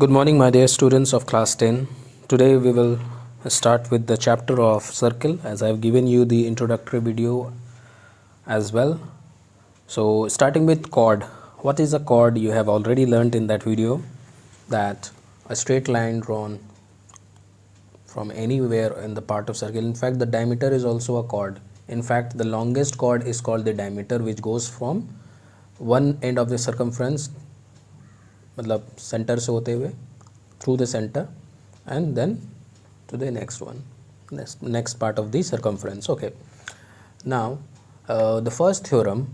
Good morning, my dear students of class 10. Today we will start with the chapter of circle, as I have given you the introductory video as well. So, starting with chord. What is a chord? You have already learnt in that video that a straight line drawn from anywhere in the part of circle. In fact, the diameter is also a chord. In fact, the longest chord is called the diameter, which goes from one end of the circumference, मतलब center से होते हुए through the center and then to the next one, next part of the circumference. Okay, now the first theorem,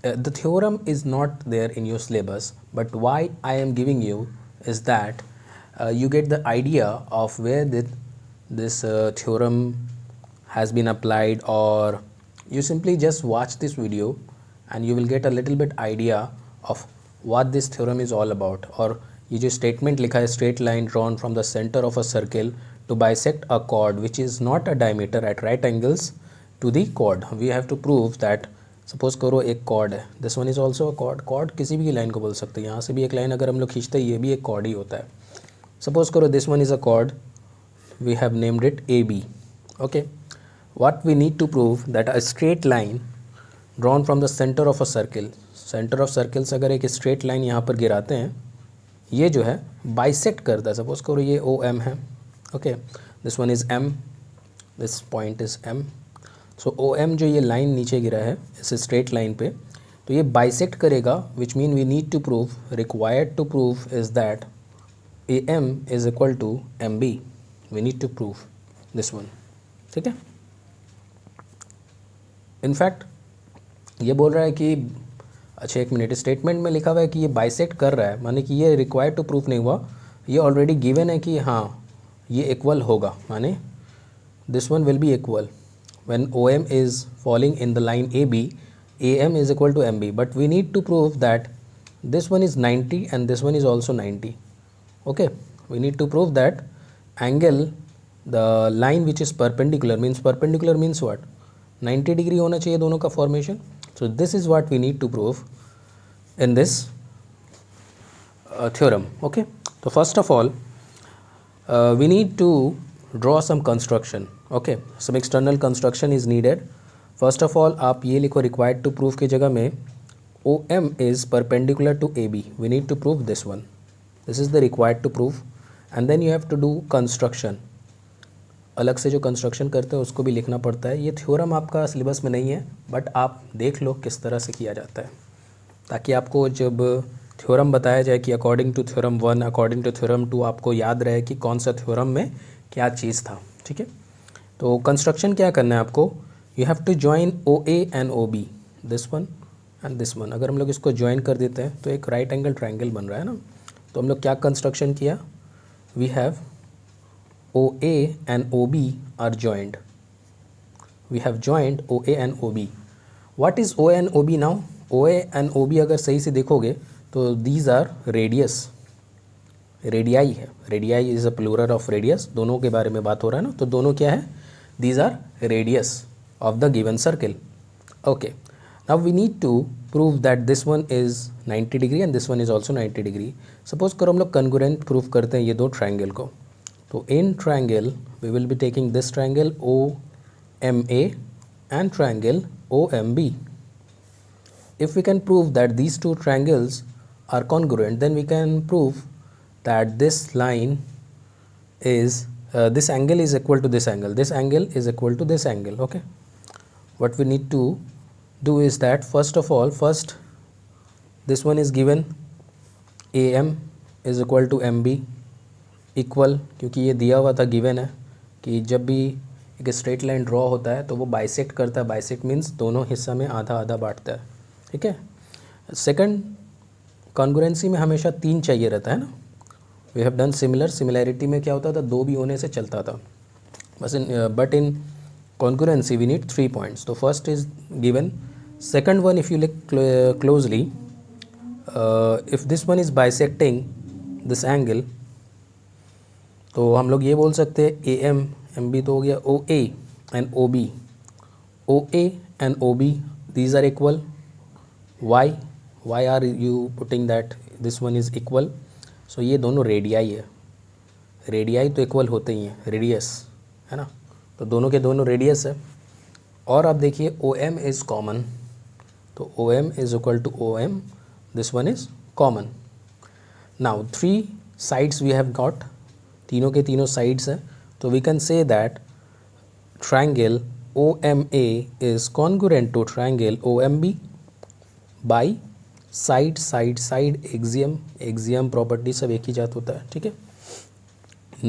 the theorem is not there in your syllabus, but why I am giving you is that you get the idea of where this theorem has been applied, or you simply just watch this video and you will get a little bit idea of what this theorem is all about. और ये जो statement लिखा है, straight line drawn from the center of a circle to bisect a chord which is not a diameter at right angles to the chord. We have to prove that suppose करो एक chord है, this one is also a chord. chord किसी भी line को बोल सकते हैं, यहाँ से भी एक लाइन अगर हम लोग खींचते हैं ये भी एक chord ही होता है. सपोज करो this one is a chord, we have named it AB. Okay, what we need to prove that a straight line drawn from the center of a circle, centre of circle से अगर एक straight line यहाँ पर गिराते हैं, ये जो है बाइसेक्ट करता है. सपोज करो ये ओ एम है. Okay, this one is M, this point is M. So O M जो ये लाइन नीचे गिरा है इस स्ट्रेट लाइन पे, तो ये बाइसेक्ट करेगा, which mean we need to prove, required to prove is that A M is equal to M B. We need to prove this one. ठीक है. इनफैक्ट ये बोल रहा है कि अच्छा एक मिनट, स्टेटमेंट में लिखा हुआ है कि ये बाइसेक्ट कर रहा है, माने कि ये रिक्वायर्ड टू प्रूफ नहीं हुआ, ये ऑलरेडी गिवन है कि हाँ ये इक्वल होगा, माने this one will be equal when O M is falling in the line A B, A M is equal to M B. But we need to prove that this one is 90 and this one is also 90. Okay, we need to prove that angle the line which is perpendicular means what, 90 degree होना चाहिए दोनों का formation. So this is what we need to prove in this theorem. Okay, so first of all we need to draw some construction. Okay, some external construction is needed. First of all आप ये लिखो required to prove की जगह में OM is perpendicular to AB. We need to prove this one. This is the required to prove, and then you have to do construction. अलग से जो construction करते हैं उसको भी लिखना पड़ता है. ये थ्योरम आपका सिलेबस में नहीं है, बट आप देख लो किस तरह से किया जाता है, ताकि आपको जब थ्योरम बताया जाए कि according to theorem 1, according to theorem 2, आपको याद रहे कि कौन सा थ्योरम में क्या चीज़ था. ठीक है, तो कंस्ट्रक्शन क्या करना है आपको, you have to join O A and O B, this one and this one. अगर हम लोग इसको ज्वाइन कर देते हैं तो एक राइट एंगल ट्राइंगल बन रहा है ना. तो हम लोग क्या कंस्ट्रक्शन किया, we have OA and OB are joined. We have joined OA and OB. What is OA and OB now? OA and OB अगर सही से देखोगे तो these are radius. रेडियाई है, radii is a plural of radius. दोनों के बारे में बात हो रहा है ना, तो दोनों क्या है, these are radius of the given circle. Okay, now we need to prove that this one is 90 degree and this one is also 90 degree. Suppose करो हम लोग congruent प्रूफ करते हैं ये दो ट्राइंगल को. तो in triangle we will be taking this triangle O M A and triangle O M B. If we can prove that these two triangles are congruent, then we can prove that this line is this angle is equal to this angle, this angle is equal to this angle. Okay, what we need to do is that first of all, first this one is given AM is equal to MB equal, क्योंकि ये दिया हुआ था, given है कि जब भी एक स्ट्रेट लाइन ड्रॉ होता है तो वो बाइसेक्ट करता है. बाइसेक्ट मीन्स दोनों हिस्सा में आधा आधा बांटता है. ठीक है. सेकंड, कॉन्ग्रुएंसी में हमेशा 3 चाहिए रहता है ना. We have done similar, similarity में क्या होता था, 2 भी होने से चलता था बस. But in congruency we need 3 points. तो first is given. Second one, if you look closely, if this one is bisecting this angle, तो हम लोग ये बोल सकते हैं ए एम एम बी तो हो गया O A and O B. O A and O B these are equal. Why are you putting that this one is equal? So ये दोनों रेडियाई है, रेडियाई तो इक्वल होते ही हैं, रेडियस है ना, तो दोनों के दोनों रेडियस है। और आप देखिए ओ एम इज़ कॉमन, तो O M is equal to O M, this one is common. Now 3 sides we have got, तीनों के तीनों साइड्स हैं, तो we can say that triangle OMA is congruent to triangle OMB by side side side axiom, axiom property सब एक ही जात होता है, ठीक है।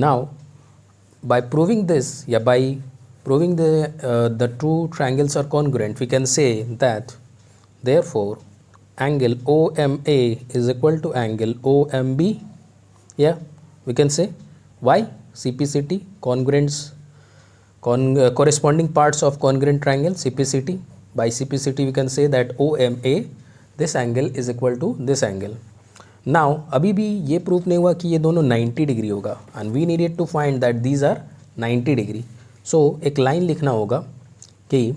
Now by proving this या by proving the two triangles are congruent, we can say that therefore angle OMA is equal to angle OMB, yeah we can say why CPCT, congruence corresponding parts of congruent triangle, CPCT. By CPCT we can say that OMA, this angle is equal to this angle. Now अभी भी ये proof नहीं हुआ कि ये दोनों 90 degree होगा, and we needed to find that these are 90 degree. so एक लाइन लिखना होगा कि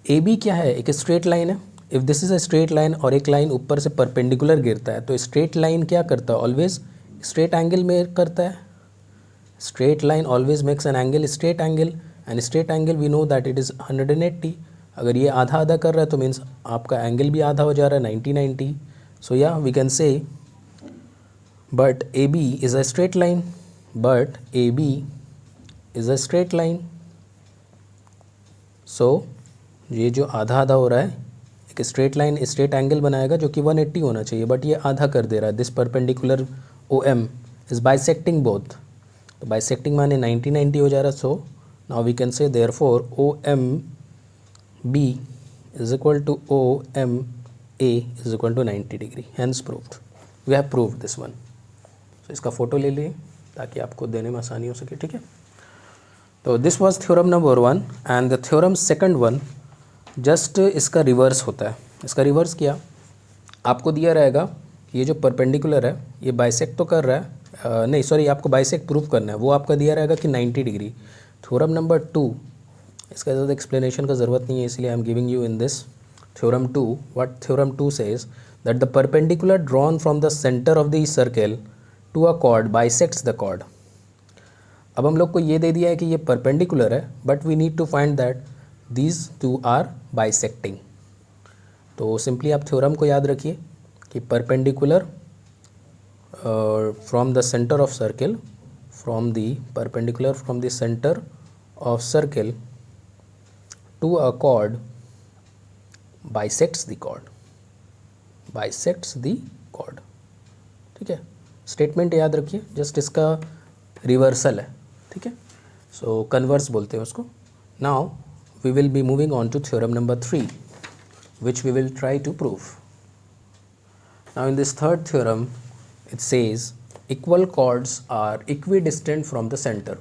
AB क्या है, एक स्ट्रेट लाइन है। If this is a straight line और एक लाइन ऊपर से परपेंडिकुलर गिरता है, तो स्ट्रेट लाइन क्या करता है, ऑलवेज स्ट्रेट एंगल में करता है। straight line always makes an angle straight angle, and straight angle we know that it is 180। अगर ये आधा आधा कर रहा है तो मीन्स आपका एंगल भी आधा हो जा रहा है, 90। सो या we can say but A B is a straight line, but A B is a straight line. So ये जो आधा आधा हो रहा है, एक स्ट्रेट लाइन स्ट्रेट एंगल बनाएगा जो कि 180 होना चाहिए, बट ये आधा कर दे रहा है। This perpendicular O M is bisecting both, तो बाइसेक्टिंग माने 90 हो जा रहा। So now we can say therefore O M B is equal to O M A is equal to 90 degree, hence proved, we have proved this one. So इसका photo ले लिए ताकि आपको देने में आसानी हो सके, ठीक है। तो this was theorem number 1 and the theorem second one just इसका रिवर्स होता है। इसका रिवर्स क्या, आपको दिया रहेगा ये जो परपेंडिकुलर है ये बाइसेक्ट तो कर रहा है, नहीं सॉरी आपको बाइसेक्ट प्रूव करना है, वो आपका दिया रहेगा कि 90 डिग्री। थ्योरम नंबर 2, इसका ज़्यादा एक्सप्लेनेशन का ज़रूरत नहीं है, इसलिए I am giving you in this theorem 2। What theorem 2 says that the perpendicular drawn from the centre of the circle to a chord bisects the chord. अब हम लोग को ये दे दिया है कि ये परपेंडिकुलर है, but we need to find that these two are bisecting. तो सिंपली आप थ्योरम को याद रखिए कि perpendicular from the center of circle, from the perpendicular from the center of circle to a chord bisects the chord, bisects the chord, ठीक है। Statement याद रखिए, जस्ट इसका रिवर्सल है, ठीक है। सो कन्वर्स बोलते हैं उसको। Now we will be moving on to theorem number 3 which we will try to prove. Now in this third theorem it says equal chords are equidistant from the center.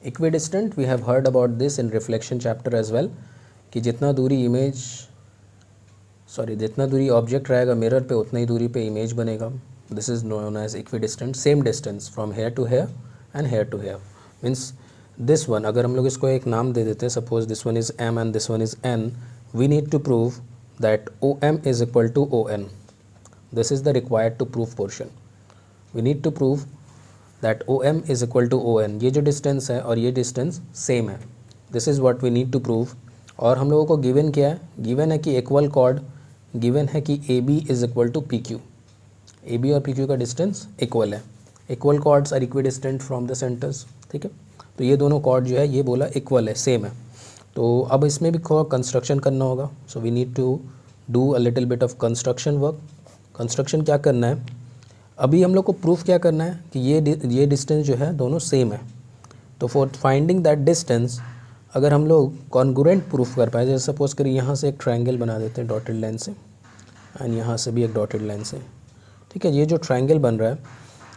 Equidistant we have heard about this in reflection chapter as well, कि जितना दूरी object रहेगा mirror पे उतना ही दूरी पे image बनेगा। This is known as equidistant, same distance from here to here and here to here. Means this one अगर हम लोग इसको एक नाम दे देते हैं, suppose this one is M and this one is N, we need to prove that O M is equal to O N. This is the required to prove portion. We need to prove that O M is equal to O N. ये जो distance है और ये distance same है, this is what we need to prove. और हम लोगों को गिवन क्या है, गिवन है कि इक्वल कॉर्ड, गिवन है कि A B is equal to P Q. A B और पी क्यू का डिस्टेंस इक्वल है। Equal chords are equidistant from the centres, ठीक है। तो ये दोनों कॉर्ड जो है ये बोला इक्वल है, सेम है। तो अब इसमें भी थोड़ा कंस्ट्रक्शन करना होगा। So we need to do a little bit of construction work. Construction क्या करना है, अभी हम लोग को प्रूफ क्या करना है कि ये डिस्टेंस जो है दोनों सेम है। तो फॉर फाइंडिंग दैट डिस्टेंस अगर हम लोग कॉन्ग्रुएंट प्रूफ कर पाए, जैसे सपोज करिए यहाँ से एक ट्रायंगल बना देते हैं डॉटेड लाइन से, एंड यहाँ से भी एक डॉटेड लाइन से, ठीक है। ये जो ट्रायंगल बन रहा है,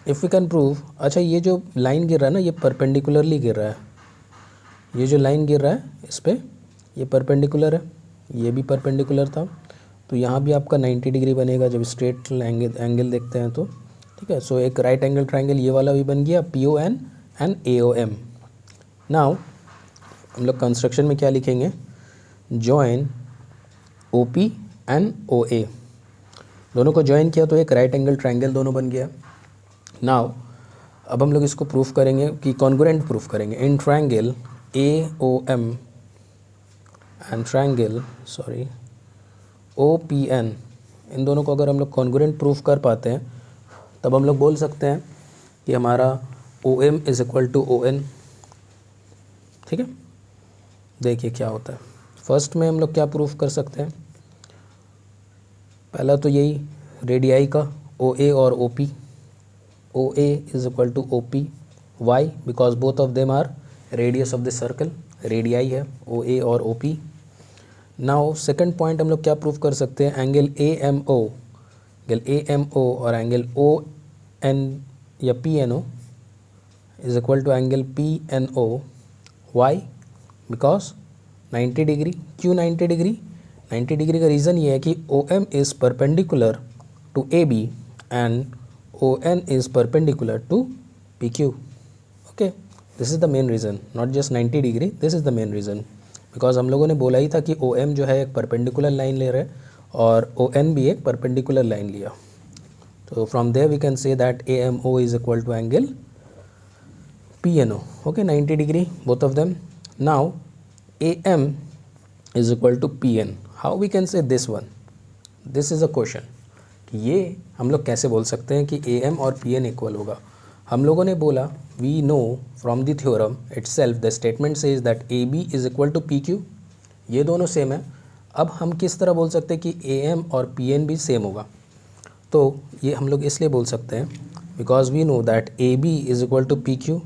इफ़ वी कैन प्रूव, अच्छा ये जो लाइन गिर रहा है ना ये परपेंडिकुलरली गिर रहा है, ये जो लाइन गिर रहा है इस पर ये परपेंडिकुलर है, ये भी परपेंडिकुलर था, तो यहाँ भी आपका 90 डिग्री बनेगा जब स्ट्रेट एंगल देखते हैं तो, ठीक है। सो एक राइट एंगल ट्रायंगल ये वाला भी बन गया, PON एंड AOM। नाउ हम लोग कंस्ट्रक्शन में क्या लिखेंगे, जॉइन OP एंड OA, दोनों को ज्वाइन किया तो एक राइट एंगल ट्रायंगल दोनों बन गया। नाउ अब हम लोग इसको प्रूफ करेंगे कि कॉन्ग्रुएंट प्रूफ करेंगे in triangle AOM and triangle OPN। इन दोनों को अगर हम लोग कॉन्ग्रुएंट प्रूफ कर पाते हैं तब हम लोग बोल सकते हैं कि हमारा OM is equal to ON। ठीक है, देखिए क्या होता है। फर्स्ट में हम लोग क्या प्रूफ कर सकते हैं, पहला तो यही रेडियाई का OA और OP। OA is equal to OP, why because both of them are radius of the circle, radii है OA और OP। नाउ सेकंड पॉइंट हम लोग क्या प्रूफ कर सकते हैं, एंगल AMO और एंगल ON या PNO is equal to angle PNO, why because 90 degree. क्यों 90 डिग्री? 90 डिग्री का रीज़न ये है कि OM is perpendicular to AB and ON is perpendicular to PQ। Okay, this is the main reason, not just 90 degree, this is the main reason. Because हम लोगों ने बोला ही था कि OM जो है एक परपेंडिकुलर लाइन ले रहे हैं और ON भी एक परपेंडिकुलर लाइन लिया। तो from there we can say that AMO is equal to angle PNO। Okay, 90 degree both of them. Now AM is equal to PN. How we can say this one? This is a question कि ये हम लोग कैसे बोल सकते हैं कि AM और PN इक्वल होगा। हम लोगों ने बोला we know from the theorem itself the statement says that AB is equal to PQ। ये दोनों सेम है। अब हम किस तरह बोल सकते हैं कि AM और PN भी सेम होगा? तो ये हम लोग इसलिए बोल सकते हैं because we know that AB is equal to PQ।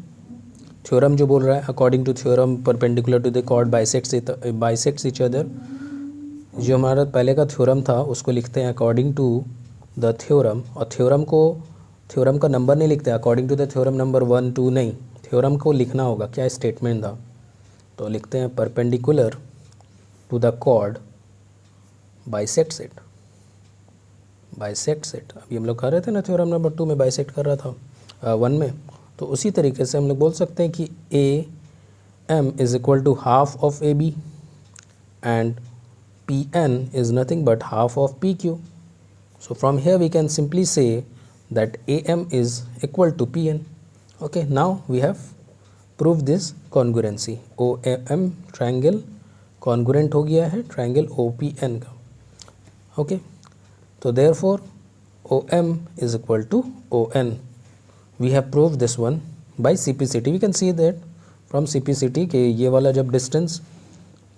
Theorem जो बोल रहा है according to theorem perpendicular to the chord bisects each other. जो हमारा पहले का थ्योरम था उसको लिखते हैं अकॉर्डिंग टू द थ्योरम, और थ्योरम का नंबर नहीं लिखते according to the theorem number 1 2 नहीं, थ्योरम को लिखना होगा क्या स्टेटमेंट था, तो लिखते हैं perpendicular to the chord bisects it. अभी हम लोग कर रहे थे ना थ्योरम नंबर 2 में बाइसेक्ट कर रहा था 1 में, तो उसी तरीके से हम लोग बोल सकते हैं कि AM is equal to half of AB and PN is nothing but half of PQ। So from here we can simply say that AM is equal to PN। Okay, now we have prove this congruency. OM triangle congruent हो गया है triangle OPN का। Okay, तो therefore OM is equal to ON। We have proved this one by CPCT। We can see that from CPCT कि ये वाला जब distance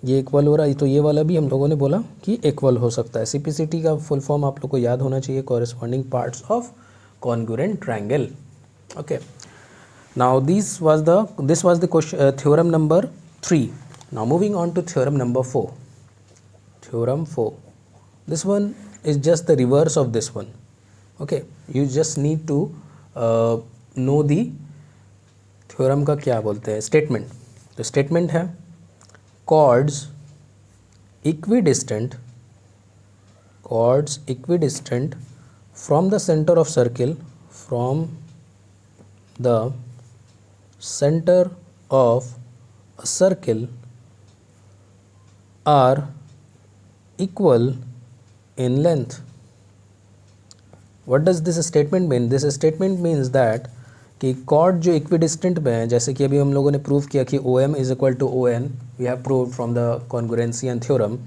ये इक्वल हो रहा है तो ये वाला भी हम लोगों ने बोला कि इक्वल हो सकता है। CPCT का फुल फॉर्म आप लोग को याद होना चाहिए, corresponding parts of congruent triangle. Okay, now this was the question theorem number 3। Now moving on to theorem number 4। Theorem 4, this one is just the reverse of this one. Okay, you just need to know the theorem का क्या बोलते हैं statement. तो statement है chords equidistant from the centre of circle, from the centre of a circle are equal in length. What does this statement mean? This statement means that कि cord जो equidistant में है, जैसे कि अभी हम लोगों ने प्रूव किया कि OM is equal to ON, we have prove from the congruency and theorem.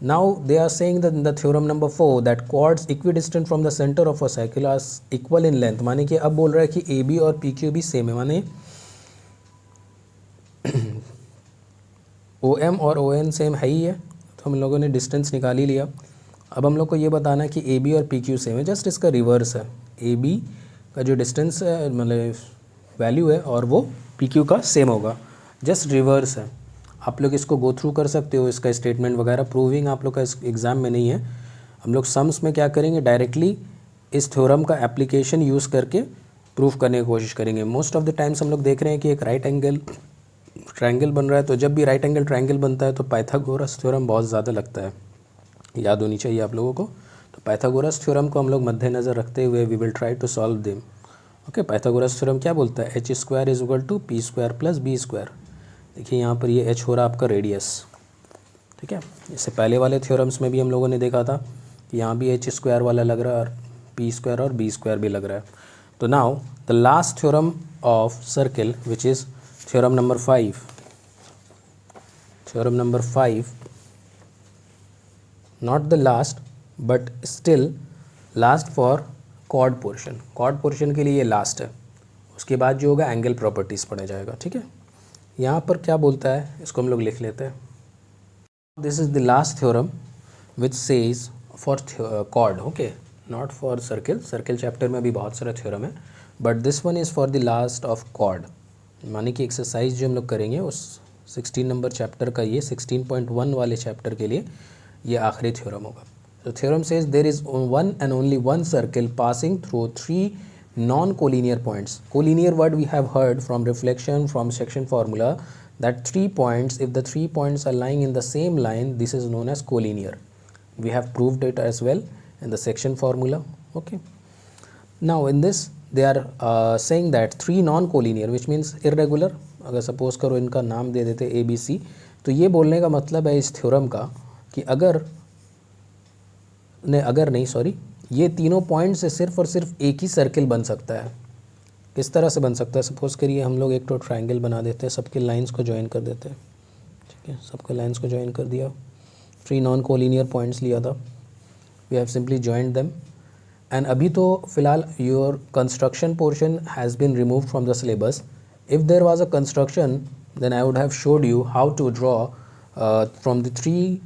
Now they are saying that in the theorem number 4 that chords equidistant from the centre of a circle are equal in length. माने कि अब बोल रहा है कि AB और PQ भी same है, माने OM और ON सेम है ही है, तो हम लोगों ने डिस्टेंस निकाल ही लिया। अब हम लोग को ये बताना है कि AB और PQ सेम है, जस्ट इसका रिवर्स है। AB का जो डिस्टेंस है मतलब वैल्यू है और वो PQ का सेम होगा, जस्ट रिवर्स है। आप लोग इसको गो थ्रू कर सकते हो, इसका स्टेटमेंट वगैरह प्रूविंग आप लोग का इस एग्ज़ाम में नहीं है। हम लोग सम्स में क्या करेंगे, डायरेक्टली इस थ्योरम का एप्लीकेशन यूज़ करके प्रूफ करने की कोशिश करेंगे। मोस्ट ऑफ द टाइम्स हम लोग देख रहे हैं कि एक राइट एंगल ट्रायंगल बन रहा है, तो जब भी राइट एंगल ट्रायंगल बनता है तो पाइथागोरस थ्योरम बहुत ज़्यादा लगता है, याद होनी चाहिए आप लोगों को। तो पाइथागोरस थ्योरम को हम लोग मद्देनज़र रखते हुए we will try to solve them. Okay, Pythagoras theorem क्या बोलता है, h square is equal to p square plus b square. देखिए यहाँ पर ये h हो रहा है आपका रेडियस, ठीक है। इससे पहले वाले थ्योरम्स में भी हम लोगों ने देखा था कि यहाँ भी h स्क्वायर वाला लग रहा है और p स्क्वायर और b स्क्वायर भी लग रहा है। तो now the last theorem of circle which is theorem number 5. Theorem number 5, not the last but still last for chord portion. chord portion के लिए ये last है. उसके बाद जो होगा एंगल प्रॉपर्टीज़ पढ़ा जाएगा. ठीक है, यहाँ पर क्या बोलता है इसको हम लोग लिख लेते हैं. This is the last theorem which says for chord. Okay, not for circle. Circle chapter में भी बहुत सारा थ्योरम है, but this one is for the last of chord. माने कि एक्सरसाइज जो हम लोग करेंगे उस 16 नंबर चैप्टर का, ये 16.1 वाले चैप्टर के लिए ये आखिरी थ्योरम होगा. तो theorem says there is one and only one circle passing through 3 non collinear points. Collinear word we have heard from reflection from section formula that 3 points, if the 3 points are lying in the same line, this is known as collinear. We have proved it as well in the section formula. Okay, now in this they are saying that 3 non-collinear which means irregular. अगर suppose करो इनका नाम दे देते A B C, तो ये बोलने का मतलब है इस थ्योरम का कि अगर नहीं सॉरी, ये तीनों पॉइंट से सिर्फ और सिर्फ एक ही सर्किल बन सकता है. किस तरह से बन सकता है? सपोज़ करिए हम लोग एक तो ट्रायंगल बना देते हैं, सबके लाइंस को ज्वाइन कर देते हैं. ठीक है, सबके लाइंस को ज्वाइन कर दिया, 3 नॉन कोलिनियर पॉइंट्स लिया था, we have simply joined them. And अभी तो फिलहाल your construction portion has been removed from the syllabus. If there was a construction then I would have showed you how to draw from the 3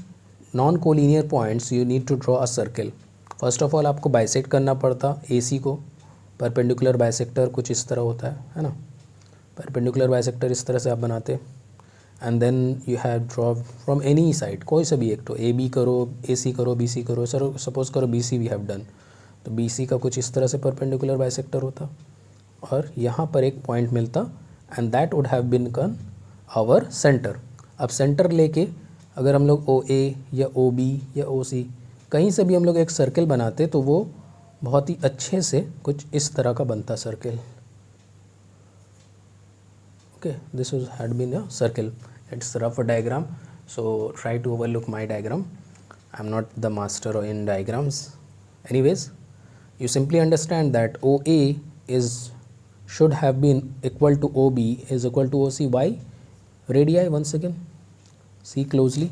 non collinear points you need to draw a circle. First of all आपको bisect करना पड़ता ए सी को. Perpendicular bisector कुछ इस तरह होता है ना. परपेंडिकुलर बाइसेक्टर इस तरह से आप बनाते, and then you have draw from any side, कोई सा भी एक, तो ए बी करो, ए सी करो, बी सी करो. सर सपोज करो B C we have done, तो बी सी का कुछ इस तरह से परपेंडिकुलर बाइसेक्टर होता और यहाँ पर एक पॉइंट मिलता, and that would have been कन आवर सेंटर. अब सेंटर लेके अगर हम लोग ओ ए या ओ बी या ओ सी कहीं से भी हम लोग एक सर्किल बनाते तो वो बहुत ही अच्छे से कुछ इस तरह का बनता circle. Okay, this was had been a circle. It's rough diagram, so try to overlook my diagram. I am not the master in diagrams. Anyways, you simply understand that OA should have been equal to OB is equal to OC. Why? Radii. Once again see closely.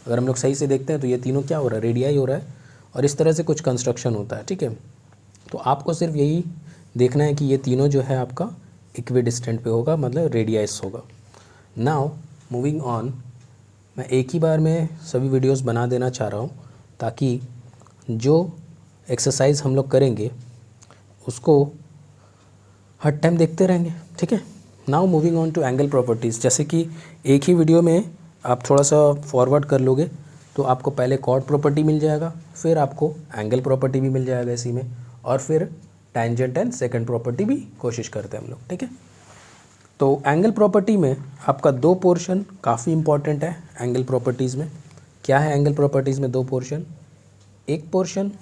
अगर हम लोग सही से देखते हैं तो ये तीनों क्या हो रहा है, रेडियाई हो रहा है, और इस तरह से कुछ कंस्ट्रक्शन होता है. ठीक है, तो आपको सिर्फ यही देखना है कि ये तीनों जो है आपका इक्विडिस्टेंट पे होगा, मतलब रेडियाइस होगा. नाउ मूविंग ऑन, मैं एक ही बार में सभी वीडियोस बना देना चाह रहा हूँ ताकि जो एक्सरसाइज हम लोग करेंगे उसको हर टाइम देखते रहेंगे. ठीक है, now moving on to angle properties. जैसे कि एक ही वीडियो में आप थोड़ा सा फॉरवर्ड कर लोगे तो आपको पहले कॉर्ड प्रॉपर्टी मिल जाएगा, फिर आपको एंगल प्रॉपर्टी भी मिल जाएगा इसी में, और फिर टेंजेंट एंड सेकंड प्रॉपर्टी भी कोशिश करते हैं हम लोग. ठीक है, तो एंगल प्रॉपर्टी में आपका 2 पोर्शन काफ़ी इंपॉर्टेंट है. एंगल प्रॉपर्टीज़ में क्या है? एंगल प्रॉपर्टीज़ में 2 पोर्शन, एक पोर्शन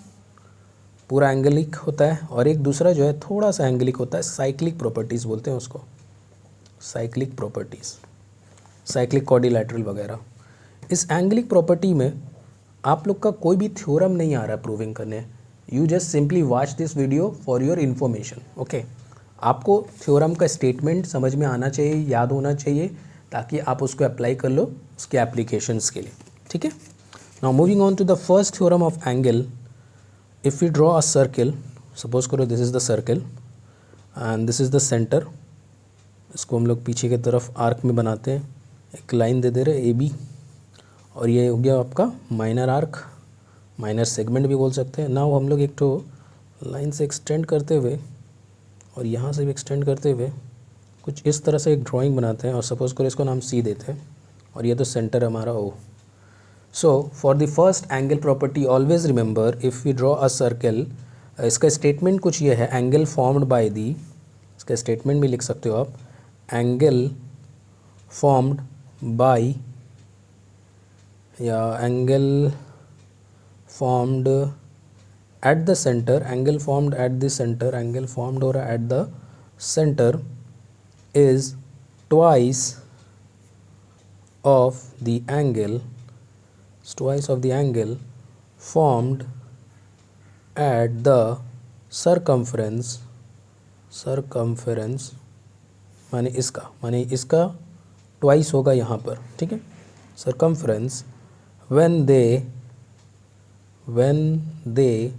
पूरा एंगलिक होता है और एक दूसरा जो है थोड़ा सा एंगलिक होता है. साइक्लिक प्रॉपर्टीज़ बोलते हैं उसको, साइक्लिक प्रॉपर्टीज़, साइक्लिक क्वाड्रिलैटरल वगैरह. इस एंगलिक प्रॉपर्टी में आप लोग का कोई भी थ्योरम नहीं आ रहा है प्रूविंग करने. You just simply watch this video for your information. Okay, आपको थ्योरम का स्टेटमेंट समझ में आना चाहिए, याद होना चाहिए, ताकि आप उसको अप्लाई कर लो उसके एप्लीकेशंस के लिए. ठीक है, now moving on to the first theorem of angle. If we draw a circle, suppose करो this is the circle and this is the center. इसको हम लोग पीछे की तरफ आर्क में बनाते हैं, एक लाइन दे दे रहे ए बी, और ये हो गया आपका माइनर आर्क, माइनर सेगमेंट भी बोल सकते हैं. नाउ हम लोग एक तो लाइन से एक्सटेंड करते हुए और यहाँ से भी एक्सटेंड करते हुए कुछ इस तरह से एक ड्राइंग बनाते हैं, और सपोज़ करो इसको नाम सी देते हैं, और ये तो सेंटर हमारा ओ. So for the first angle property always remember if we draw a circle, इसका स्टेटमेंट कुछ ये है, एंगल फॉर्म्ड बाय दी, इसका स्टेटमेंट भी लिख सकते हो आप, एंगल फॉर्म्ड बाय या angle formed at the centre, angle formed at the centre, angle formed हो रहा है at the centre is twice of the angle, twice of the angle formed at the circumference circumference माने इसका twice होगा यहाँ पर, ठीक है। Circumference when they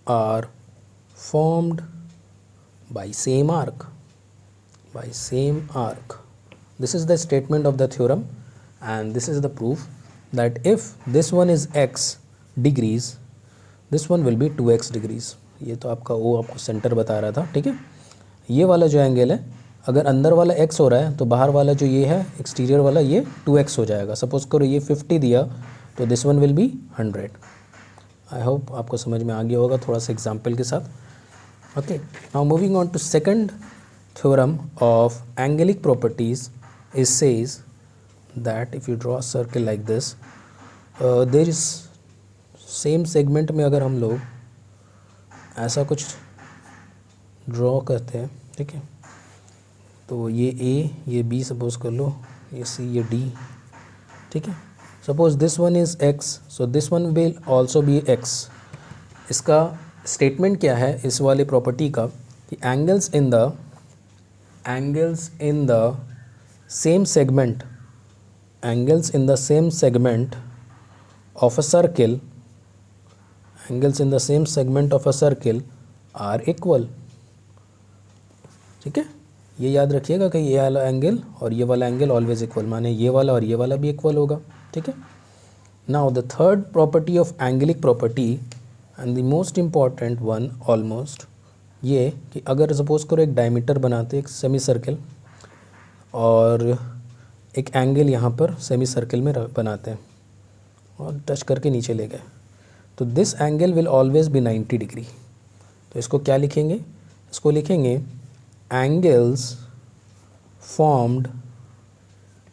are formed by same arc. This is the statement of the theorem and this is the proof that if this one is x degrees, this one will be 2x degrees. ये तो आपका वो आपको centre बता रहा था, ठीक है। ये वाला जो एंगल है, अगर अंदर वाला x हो रहा है तो बाहर वाला जो ये है एक्सटीरियर वाला ये 2x हो जाएगा। सपोज करो ये 50 दिया तो this one will B 100। I hope आपको समझ में आ गया होगा थोड़ा सा एग्जाम्पल के साथ। Okay, now moving on to second theorem of angelic properties, it says that if you draw a circle like this, there is same segment में अगर हम लोग ऐसा कुछ ड्रॉ करते हैं, ठीक है, तो ये A ये B सपोज कर लो, ये C ये D, ठीक है। Suppose this one is x, so this one will also be x। इसका स्टेटमेंट क्या है इस वाले प्रॉपर्टी का कि angles in the same segment of a circle are equal, ठीक है। ये याद रखिएगा कि ये वाला एंगल और ये वाला एंगल ऑलवेज इक्वल, माने ये वाला और ये वाला भी इक्वल होगा, ठीक है। Now the third property of एंगलिक property and the most important one almost, ये कि अगर सपोज करो एक डायमीटर बनाते एक सेमी सर्कल और एक एंगल यहाँ पर सेमी सर्कल में बनाते हैं और टच करके नीचे ले गए, तो this angle will always be 90 degree. तो इसको क्या लिखेंगे, इसको लिखेंगे angles formed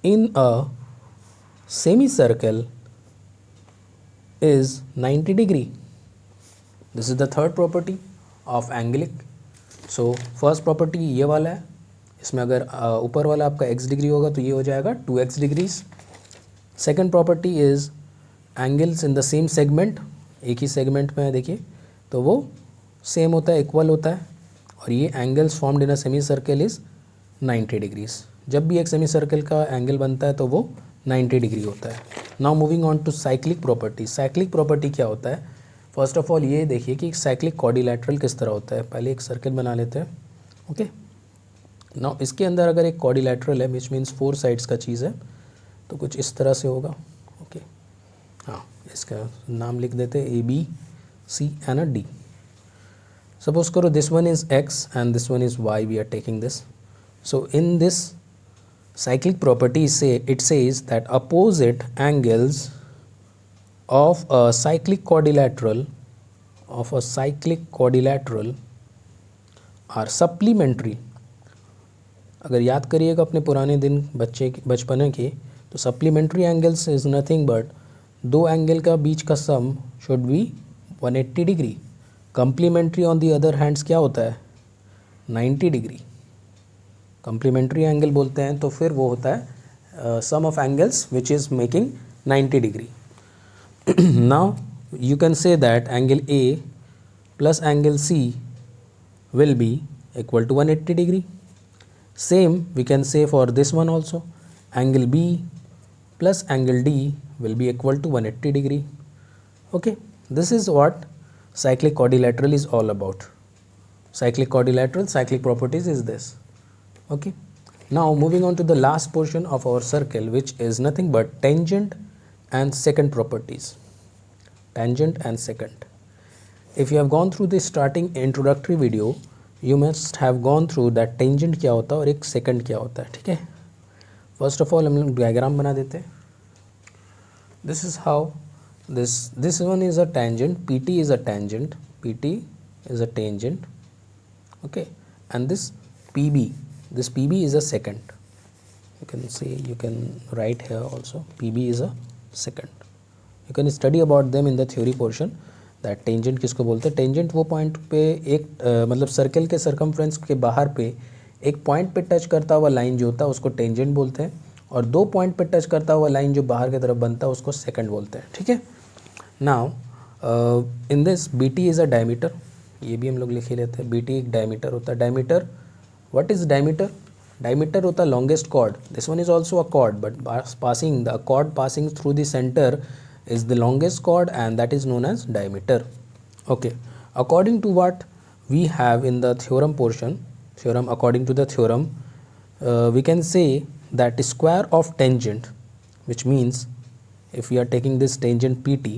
in a semi circle is 90 degree. This is the third property of एंगलिक। सो फर्स्ट प्रॉपर्टी ये वाला है, इसमें अगर ऊपर वाला आपका x डिग्री होगा तो ये हो जाएगा 2x degrees. Second property is angles in the same segment, एक ही सेगमेंट में है देखिए तो वो सेम होता है, इक्वल होता है, और ये angles formed in a semi circle is 90 degrees. जब भी एक सेमी सर्कल का एंगल बनता है तो वो 90 डिग्री होता है। Now moving on to cyclic property. Cyclic property क्या होता है, फर्स्ट ऑफ ऑल ये देखिए कि साइक्लिक क्वाड्रिलैटरल किस तरह होता है। पहले एक सर्कल बना लेते हैं, ओके। नाउ इसके अंदर अगर एक क्वाड्रिलैटरल है विच मीन्स 4 साइड्स का चीज़ है, तो कुछ इस तरह से होगा, ओके। हाँ, इसका नाम लिख देते हैं ABC and a D। Suppose करो this one is x and this one is y, we are taking this. So in this cyclic property it says that opposite angles of a cyclic quadrilateral are supplementary। अगर याद करिएगा अपने पुराने दिन बचपने के, तो supplementary angles is nothing but दो एंगल का बीच का sum should be 180 degree. Complementary on the other hands क्या होता है 90 डिग्री। कम्प्लीमेंट्री एंगल बोलते हैं तो फिर वो होता है sum of angles which is making 90 degree. Now you can say that angle A plus angle C will be equal to 180 degree. Same we can say for this one also, angle B plus angle D will be equal to 180 degree. Okay, this is what cyclic quadrilateral is all about. Cyclic quadrilateral cyclic properties is this. Okay, now moving on to the last portion of our circle, which is nothing but tangent and secant properties. Tangent and secant. If you have gone through the starting introductory video, you must have gone through that tangent क्या होता है और एक secant क्या होता है, ठीक है। फर्स्ट ऑफ ऑल हम लोग डायग्राम बना देते हैं। This is how this one is a tangent, PT is a tangent, PT is a tangent, okay, and this PB is a secant. You can see, you can write here also, PB is a secant. You can study about them in the theory portion. That tangent किसको बोलते हैं। Tangent वो point पे एक मतलब circle के circumference के बाहर पे एक पॉइंट पे टच करता हुआ लाइन जो होता है उसको टेंजेंट बोलते हैं, और दो पॉइंट पे टच करता हुआ लाइन जो बाहर की तरफ बनता है उसको सेकंड बोलते हैं, ठीक है। Now in this BT is a diameter, ये भी हम लोग लिख ही लेते हैं। BT एक डायमीटर होता है। Diameter, what is diameter? Diameter होता है longest chord. This one is also a cord, but passing the cord passing through the centre is the longest chord, and that is known as diameter. Okay, according to what we have in the theorem portion, according to the theorem, we can say that square of tangent, which means if we are taking this tangent PT,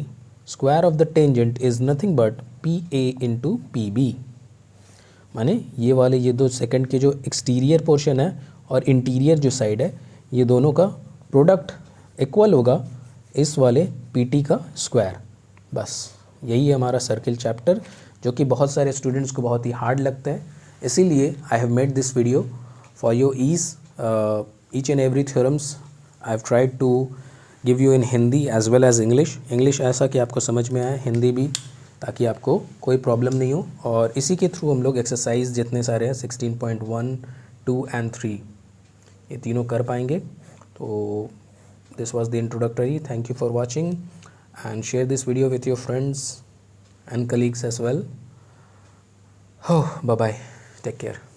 square of the tangent is nothing but PA into PB. माने ये वाले ये दो second के जो exterior portion है और interior जो साइड है, ये दोनों का प्रोडक्ट इक्वल होगा इस वाले PT का स्क्वायर। बस यही है हमारा सर्किल चैप्टर, जो कि बहुत सारे स्टूडेंट्स को बहुत ही हार्ड लगता है। इसीलिए I have made this video for your each and every theorems I have tried to give you in Hindi as well as English ऐसा कि आपको समझ में आए, हिंदी भी, ताकि आपको कोई प्रॉब्लम नहीं हो। और इसी के थ्रू हम लोग एक्सरसाइज जितने सारे हैं 16.1, 2 and 3 ये तीनों कर पाएंगे। तो this was the introductory. Thank you for watching and share this video with your friends and colleagues as well. Oh, bye bye. Take care.